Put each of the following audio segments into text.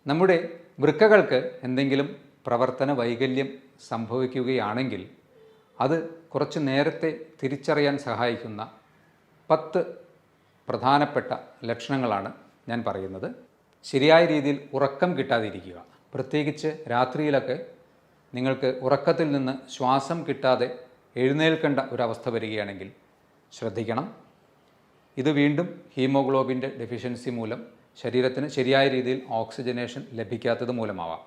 നമ്മുടെ വൃക്കകൾക്ക് എന്തെങ്കിലും പ്രവർത്തന വൈകല്യം സംഭവിക്കുകയാണെങ്കിൽ അത് കുറച്ച് നേരത്തെ തിരിച്ചറിയാൻ സഹായിക്കുന്ന 10 പ്രധാനപ്പെട്ട ലക്ഷണങ്ങളാണ് ഞാൻ പറയുന്നത്. ശരിയായ രീതിയിൽ ഉറക്കം കിട്ടാതിരിക്കുക, പ്രത്യേകിച്ച് രാത്രിയിലൊക്കെ നിങ്ങൾക്ക് ഉറക്കത്തിൽ നിന്ന് ശ്വാസം കിട്ടാതെ എഴുന്നേൽക്കേണ്ട ഒരവസ്ഥ വരികയാണെങ്കിൽ ശ്രദ്ധിക്കണം. ഇത് വീണ്ടും ഹീമോഗ്ലോബിൻ്റെ ഡെഫിഷ്യൻസി മൂലം ശരീരത്തിന് ശരിയായ രീതിയിൽ ഓക്സിജനേഷൻ ലഭിക്കാത്തത് മൂലമാവാം.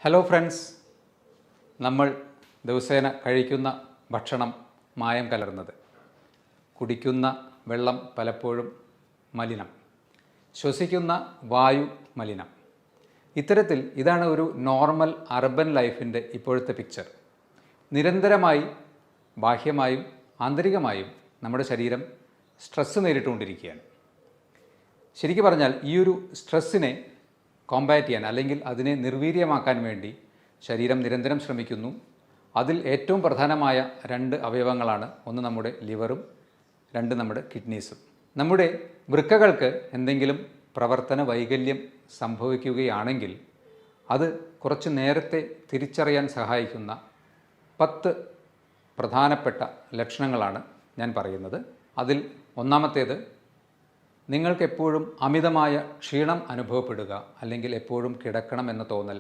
ഹലോ ഫ്രണ്ട്സ്, നമ്മൾ ദിവസേന കഴിക്കുന്ന ഭക്ഷണം മായം കലർന്നത്, കുടിക്കുന്ന വെള്ളം പലപ്പോഴും മലിനം, ശ്വസിക്കുന്ന വായു മലിനം. ഇത്തരത്തിൽ ഇതാണ് ഒരു നോർമൽ അർബൻ ലൈഫിൻ്റെ ഇപ്പോഴത്തെ പിക്ചർ. നിരന്തരമായി ബാഹ്യമായും ആന്തരികമായും നമ്മുടെ ശരീരം സ്ട്രെസ്സ് നേരിട്ടുകൊണ്ടിരിക്കുകയാണ്. ശരിക്കും പറഞ്ഞാൽ ഈ ഒരു സ്ട്രെസ്സിനെ കോമ്പാറ്റ് ചെയ്യാൻ അല്ലെങ്കിൽ അതിനെ നിർവീര്യമാക്കാൻ വേണ്ടി ശരീരം നിരന്തരം ശ്രമിക്കുന്നു. അതിൽ ഏറ്റവും പ്രധാനമായ 2 അവയവങ്ങളാണ്, ഒന്ന് നമ്മുടെ ലിവറും 2 നമ്മുടെ കിഡ്നീസും. നമ്മുടെ വൃക്കകൾക്ക് എന്തെങ്കിലും പ്രവർത്തന വൈകല്യം സംഭവിക്കുകയാണെങ്കിൽ അത് കുറച്ച് നേരത്തെ തിരിച്ചറിയാൻ സഹായിക്കുന്ന 10 പ്രധാനപ്പെട്ട ലക്ഷണങ്ങളാണ് ഞാൻ പറയുന്നത്. അതിൽ ഒന്നാമത്തേത്, നിങ്ങൾക്കെപ്പോഴും അമിതമായ ക്ഷീണം അനുഭവപ്പെടുക, അല്ലെങ്കിൽ എപ്പോഴും കിടക്കണം എന്ന തോന്നൽ,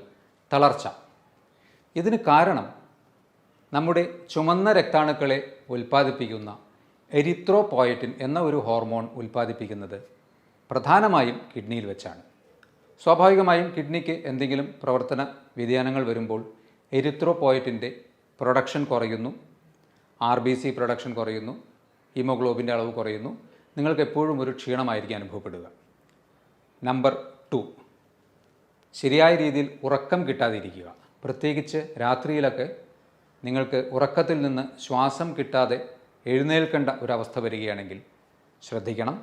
തളർച്ച. ഇതിന് കാരണം നമ്മുടെ ചുമന്ന രക്താണുക്കളെ ഉൽപ്പാദിപ്പിക്കുന്ന എരിത്രോപോയറ്റിൻ എന്ന ഒരു ഹോർമോൺ ഉൽപ്പാദിപ്പിക്കുന്നത് പ്രധാനമായും കിഡ്നിയിൽ വെച്ചാണ്. സ്വാഭാവികമായും കിഡ്നിക്ക് എന്തെങ്കിലും പ്രവർത്തന വ്യതിയാനങ്ങൾ വരുമ്പോൾ എരിത്രോപോയറ്റിൻ്റെ പ്രൊഡക്ഷൻ കുറയുന്നു, RBC പ്രൊഡക്ഷൻ കുറയുന്നു, ഹീമോഗ്ലോബിൻ്റെ അളവ് കുറയുന്നു. നിങ്ങൾക്ക് എപ്പോഴും ഒരു ക്ഷീണമായിരിക്കും അനുഭവപ്പെടുക. നമ്പർ 2, ശരിയായ രീതിയിൽ ഉറക്കം കിട്ടാതിരിക്കുക, പ്രത്യേകിച്ച് രാത്രിയിലൊക്കെ നിങ്ങൾക്ക് ഉറക്കത്തിൽ നിന്ന് ശ്വാസം കിട്ടാതെ എഴുന്നേൽക്കേണ്ട ഒരവസ്ഥ വരികയാണെങ്കിൽ ശ്രദ്ധിക്കണം.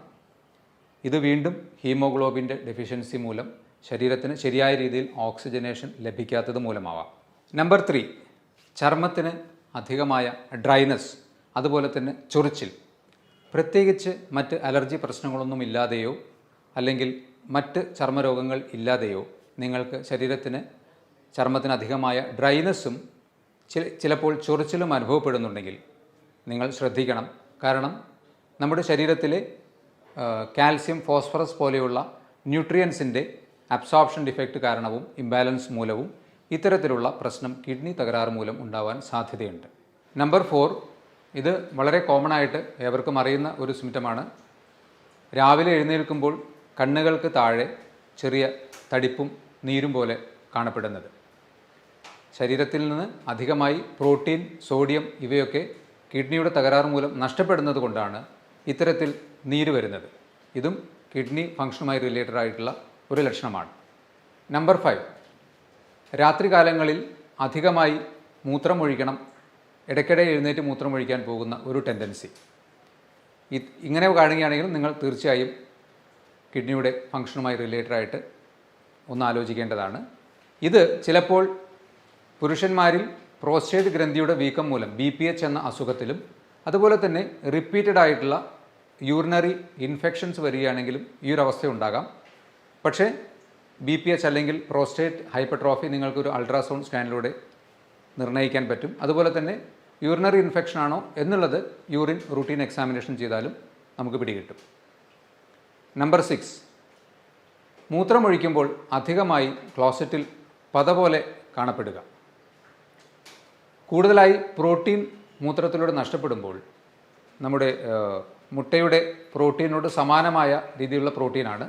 ഇത് വീണ്ടും ഹീമോഗ്ലോബിൻ്റെ ഡെഫിഷ്യൻസി മൂലം ശരീരത്തിന് ശരിയായ രീതിയിൽ ഓക്സിജനേഷൻ ലഭിക്കാത്തത് മൂലമാവാം. നമ്പർ 3, ചർമ്മത്തിന് അധികമായ ഡ്രൈനസ്, അതുപോലെ തന്നെ ചൊറിച്ചിൽ. പ്രത്യേകിച്ച് മറ്റ് അലർജി പ്രശ്നങ്ങളൊന്നും ഇല്ലാതെയോ അല്ലെങ്കിൽ മറ്റ് ചർമ്മരോഗങ്ങൾ ഇല്ലാതെയോ നിങ്ങൾക്ക് ചർമ്മത്തിന് അധികമായ ഡ്രൈനസ്സും ചിലപ്പോൾ ചൊറിച്ചിലും അനുഭവപ്പെടുന്നുണ്ടെങ്കിൽ നിങ്ങൾ ശ്രദ്ധിക്കണം. കാരണം നമ്മുടെ ശരീരത്തിലെ കാൽസ്യം, ഫോസ്ഫറസ് പോലെയുള്ള ന്യൂട്രിയൻസിൻ്റെ അബ്സോർപ്ഷൻ ഡിഫക്റ്റ് കാരണവും ഇംബാലൻസ് മൂലവും ഇത്തരത്തിലുള്ള പ്രശ്നം കിഡ്നി തകരാറ് മൂലം ഉണ്ടാവാൻ സാധ്യതയുണ്ട്. നമ്പർ 4, ഇത് വളരെ കോമൺ ആയിട്ട് ഏവർക്കും അറിയുന്ന ഒരു സിംറ്റമാണ്. രാവിലെ എഴുന്നേൽക്കുമ്പോൾ കണ്ണുകൾക്ക് താഴെ ചെറിയ തടിപ്പും നീരും പോലെ കാണപ്പെടുന്നത്. ശരീരത്തിൽ നിന്ന് അധികമായി പ്രോട്ടീൻ, സോഡിയം ഇവയൊക്കെ കിഡ്നിയുടെ തകരാറ് മൂലം നഷ്ടപ്പെടുന്നത് കൊണ്ടാണ് ഇത്തരത്തിൽ നീര് വരുന്നത്. ഇതും കിഡ്നി ഫംഗ്ഷനുമായി റിലേറ്റഡ് ആയിട്ടുള്ള ഒരു ലക്ഷണമാണ്. നമ്പർ 5, രാത്രികാലങ്ങളിൽ അധികമായി മൂത്രമൊഴിക്കണം, ഇടയ്ക്കിടെ എഴുന്നേറ്റ് മൂത്രമൊഴിക്കാൻ പോകുന്ന ഒരു ടെൻഡൻസി. ഇങ്ങനെ കാണുകയാണെങ്കിൽ നിങ്ങൾ തീർച്ചയായും കിഡ്നിയുടെ ഫംഗ്ഷനുമായി റിലേറ്റഡ് ആയിട്ട് ഒന്ന് ആലോചിക്കേണ്ടതാണ്. ഇത് ചിലപ്പോൾ പുരുഷന്മാരിൽ പ്രോസ്റ്റേറ്റ് ഗ്രന്ഥിയുടെ വീക്കം മൂലം BPH എന്ന അസുഖത്തിലും, അതുപോലെ തന്നെ റിപ്പീറ്റഡ് ആയിട്ടുള്ള യൂറിനറി ഇൻഫെക്ഷൻസ് വരികയാണെങ്കിലും ഈ ഒരു അവസ്ഥ ഉണ്ടാകാം. പക്ഷേ BPH അല്ലെങ്കിൽ പ്രോസ്റ്റേറ്റ് ഹൈപ്പർട്രോഫി നിങ്ങൾക്കൊരു അൾട്രാസൗണ്ട് സ്കാനിലൂടെ നിർണ്ണയിക്കാൻ പറ്റും. അതുപോലെ തന്നെ യൂറിനറി ഇൻഫെക്ഷൻ ആണോ എന്നുള്ളത് യൂറിൻ റൂട്ടീൻ എക്സാമിനേഷൻ ചെയ്താലും നമുക്ക് പിടികിട്ടും. നമ്പർ 6, മൂത്രമൊഴിക്കുമ്പോൾ അധികമായി ക്ലോസറ്റിൽ പത പോലെ കാണപ്പെടുക. കൂടുതലായി പ്രോട്ടീൻ മൂത്രത്തിലൂടെ നഷ്ടപ്പെടുമ്പോൾ നമ്മുടെ മുട്ടയുടെ പ്രോട്ടീനോട് സമാനമായ രീതിയിലുള്ള പ്രോട്ടീനാണ്,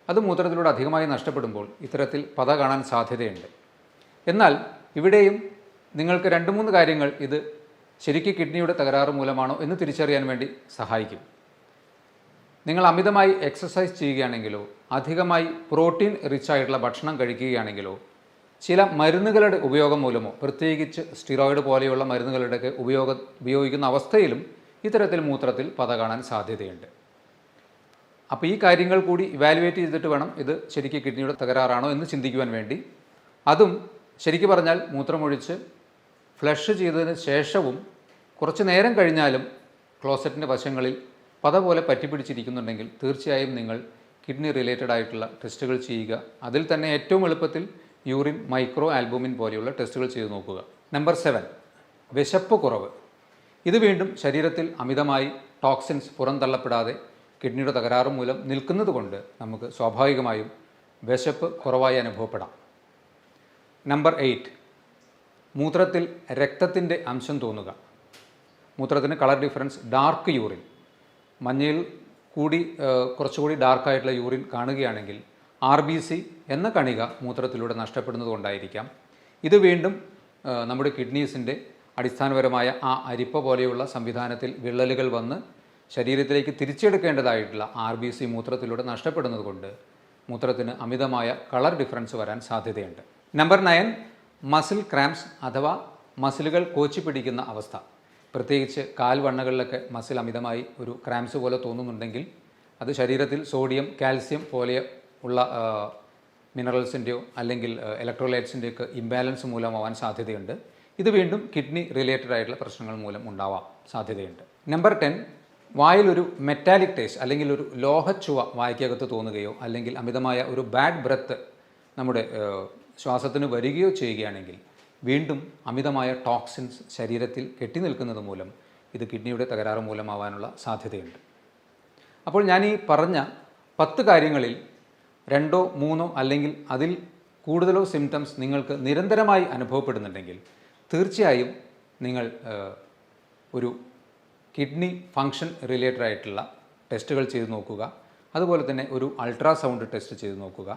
അത് മൂത്രത്തിലൂടെ അധികമായി നഷ്ടപ്പെടുമ്പോൾ ഇത്തരത്തിൽ പത കാണാൻ സാധ്യതയുണ്ട്. എന്നാൽ ഇവിടെയും നിങ്ങൾക്ക് 2-3 കാര്യങ്ങൾ ഇത് ശരിക്കും കിഡ്നിയുടെ തകരാറ് മൂലമാണോ എന്ന് തിരിച്ചറിയാൻ വേണ്ടി സഹായിക്കും. നിങ്ങൾ അമിതമായി എക്സസൈസ് ചെയ്യുകയാണെങ്കിലോ അധികമായി പ്രോട്ടീൻ റിച്ച് ആയിട്ടുള്ള ഭക്ഷണം കഴിക്കുകയാണെങ്കിലോ ചില മരുന്നുകളുടെ ഉപയോഗം മൂലമോ, പ്രത്യേകിച്ച് സ്റ്റിറോയിഡ് പോലെയുള്ള മരുന്നുകളുടെയൊക്കെ ഉപയോഗിക്കുന്ന അവസ്ഥയിലും ഇത്തരത്തിൽ മൂത്രത്തിൽ പത കാണാൻ സാധ്യതയുണ്ട്. അപ്പോൾ ഈ കാര്യങ്ങൾ കൂടി ഇവാലുവേറ്റ് ചെയ്തിട്ട് വേണം ഇത് ശരിക്കും കിഡ്നിയുടെ തകരാറാണോ എന്ന് ചിന്തിക്കുവാൻ വേണ്ടി. അതും ശരിക്കും പറഞ്ഞാൽ മൂത്രമൊഴിച്ച് ഫ്ലഷ് ചെയ്തതിന് ശേഷവും കുറച്ച് നേരം കഴിഞ്ഞാലും ക്ലോസറ്റിൻ്റെ വശങ്ങളിൽ പത പോലെ പറ്റിപ്പിടിച്ചിരിക്കുന്നുണ്ടെങ്കിൽ തീർച്ചയായും നിങ്ങൾ കിഡ്നി റിലേറ്റഡ് ആയിട്ടുള്ള ടെസ്റ്റുകൾ ചെയ്യുക. അതിൽ തന്നെ ഏറ്റവും എളുപ്പത്തിൽ യൂറിൻ മൈക്രോ ആൽബുമിൻ പോലെയുള്ള ടെസ്റ്റുകൾ ചെയ്തു നോക്കുക. നമ്പർ 7, വിശപ്പ് കുറവ്. ഇത് വീണ്ടും ശരീരത്തിൽ അമിതമായി ടോക്സിൻസ് പുറന്തള്ളപ്പെടാതെ കിഡ്നിയുടെ തകരാറ് മൂലം നിൽക്കുന്നത് കൊണ്ട് നമുക്ക് സ്വാഭാവികമായും വിശപ്പ് കുറവായി അനുഭവപ്പെടാം. നമ്പർ 8, മൂത്രത്തിൽ രക്തത്തിൻ്റെ അംശം തോന്നുക. മൂത്രത്തിന് കളർ ഡിഫറൻസ്, ഡാർക്ക് യൂറിൻ, മഞ്ഞയിൽ കൂടി കുറച്ചുകൂടി ഡാർക്കായിട്ടുള്ള യൂറിൻ കാണുകയാണെങ്കിൽ RBC എന്ന കണിക മൂത്രത്തിലൂടെ നഷ്ടപ്പെടുന്നത് കൊണ്ടായിരിക്കാം. ഇത് വീണ്ടും നമ്മുടെ കിഡ്നീസിൻ്റെ അടിസ്ഥാനപരമായ ആ അരിപ്പ പോലെയുള്ള സംവിധാനത്തിൽ വിള്ളലുകൾ വന്ന് ശരീരത്തിലേക്ക് തിരിച്ചെടുക്കേണ്ടതായിട്ടുള്ള RBC മൂത്രത്തിലൂടെ നഷ്ടപ്പെടുന്നത് കൊണ്ട് മൂത്രത്തിന് അമിതമായ കളർ ഡിഫറൻസ് വരാൻ സാധ്യതയുണ്ട്. നമ്പർ 9, മസിൽ ക്രാംസ് അഥവാ മസിലുകൾ കോച്ചി പിടിക്കുന്ന അവസ്ഥ. പ്രത്യേകിച്ച് കാൽവണ്ണകളിലൊക്കെ മസിൽ അമിതമായി ഒരു ക്രാംസ് പോലെ തോന്നുന്നുണ്ടെങ്കിൽ അത് ശരീരത്തിൽ സോഡിയം, കാൽസ്യം പോലെ ഉള്ള മിനറൽസിൻ്റെയോ അല്ലെങ്കിൽ ഇലക്ട്രോലൈറ്റ്സിൻ്റെയൊക്കെ ഇംബാലൻസ് മൂലമാവാൻ സാധ്യതയുണ്ട്. ഇത് വീണ്ടും കിഡ്നി റിലേറ്റഡ് ആയിട്ടുള്ള പ്രശ്നങ്ങൾ മൂലം ഉണ്ടാവാൻ സാധ്യതയുണ്ട്. നമ്പർ 10, വായിലൊരു മെറ്റാലിക് ടേസ്റ്റ് അല്ലെങ്കിൽ ഒരു ലോഹച്ചുവ വായ്ക്കകത്ത് തോന്നുകയോ അല്ലെങ്കിൽ അമിതമായ ഒരു ബാഡ് ബ്രെത്ത് നമ്മുടെ ശ്വാസത്തിന് വരികയോ ചെയ്യുകയാണെങ്കിൽ വീണ്ടും അമിതമായ ടോക്സിൻസ് ശരീരത്തിൽ കെട്ടിനിൽക്കുന്നത് മൂലം ഇത് കിഡ്നിയുടെ തകരാറ് മൂലമാവാനുള്ള സാധ്യതയുണ്ട്. അപ്പോൾ ഞാൻ ഈ പറഞ്ഞ 10 കാര്യങ്ങളിൽ 2 3 അല്ലെങ്കിൽ അതിൽ കൂടുതലോ സിംറ്റംസ് നിങ്ങൾക്ക് നിരന്തരമായി അനുഭവപ്പെടുന്നുണ്ടെങ്കിൽ തീർച്ചയായും നിങ്ങൾ ഒരു കിഡ്നി ഫങ്ഷൻ റിലേറ്റഡ് ആയിട്ടുള്ള ടെസ്റ്റുകൾ ചെയ്ത് നോക്കുക. അതുപോലെ തന്നെ ഒരു അൾട്രാസൗണ്ട് ടെസ്റ്റ് ചെയ്ത് നോക്കുക.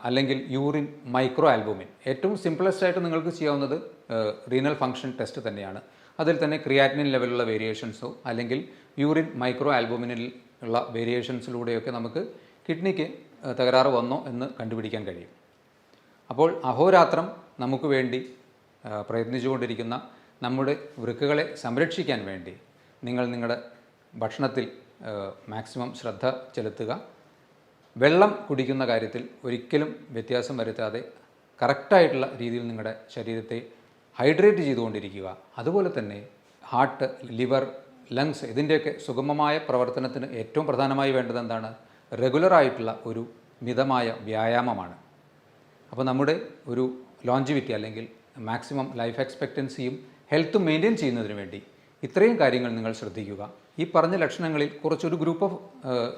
അല്ലെങ്കിൽ യൂറിൻ മൈക്രോ ആൽബുമിൻ. ഏറ്റവും സിംപിളസ്റ്റ് ആയിട്ട് നിങ്ങൾക്ക് ചെയ്യാവുന്നത് റീനൽ ഫങ്ഷൻ ടെസ്റ്റ് തന്നെയാണ്. അതിൽ തന്നെ ക്രിയാറ്റിനിൻ ലെവലുള്ള വേരിയേഷൻസോ അല്ലെങ്കിൽ യൂറിൻ മൈക്രോ ആൽബുമിനിൽ ഉള്ള വേരിയേഷൻസിലൂടെയൊക്കെ നമുക്ക് കിഡ്നിക്ക് തകരാറ് വന്നോ എന്ന് കണ്ടുപിടിക്കാൻ കഴിയും. അപ്പോൾ അഹോരാത്രം നമുക്ക് വേണ്ടി പ്രയത്നിച്ചുകൊണ്ടിരിക്കുന്ന നമ്മുടെ വൃക്കകളെ സംരക്ഷിക്കാൻ വേണ്ടി നിങ്ങൾ നിങ്ങളുടെ ഭക്ഷണത്തിൽ മാക്സിമം ശ്രദ്ധ ചെലുത്തുക. വെള്ളം കുടിക്കുന്ന കാര്യത്തിൽ ഒരിക്കലും വ്യത്യാസം വരുത്താതെ കറക്റ്റായിട്ടുള്ള രീതിയിൽ നിങ്ങളുടെ ശരീരത്തെ ഹൈഡ്രേറ്റ് ചെയ്തുകൊണ്ടിരിക്കുക. അതുപോലെ തന്നെ ഹാർട്ട്, ലിവർ, ലങ്സ് ഇതിൻ്റെയൊക്കെ സുഗമമായ പ്രവർത്തനത്തിന് ഏറ്റവും പ്രധാനമായി വേണ്ടത് എന്താണ്? റെഗുലറായിട്ടുള്ള ഒരു മിതമായ വ്യായാമമാണ്. അപ്പോൾ നമ്മുടെ ഒരു ലോഞ്ചിവിറ്റി അല്ലെങ്കിൽ മാക്സിമം ലൈഫ് എക്സ്പെക്റ്റൻസിയും ഹെൽത്തും മെയിൻറ്റെയിൻ ചെയ്യുന്നതിന് വേണ്ടി ഇത്രയും കാര്യങ്ങൾ നിങ്ങൾ ശ്രദ്ധിക്കുക. ഈ പറഞ്ഞ ലക്ഷണങ്ങളിൽ കുറച്ചൊരു ഗ്രൂപ്പ് ഓഫ്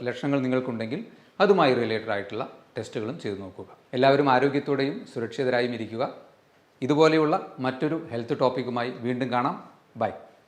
ലക്ഷണങ്ങൾ നിങ്ങൾക്കുണ്ടെങ്കിൽ അതുമായി റിലേറ്റഡ് ആയിട്ടുള്ള ടെസ്റ്റുകളും ചെയ്തു നോക്കുക. എല്ലാവരും ആരോഗ്യത്തോടെയും സുരക്ഷിതരായും ഇരിക്കുക. ഇതുപോലെയുള്ള മറ്റൊരു ഹെൽത്ത് ടോപ്പിക്കുമായി വീണ്ടും കാണാം. ബൈ.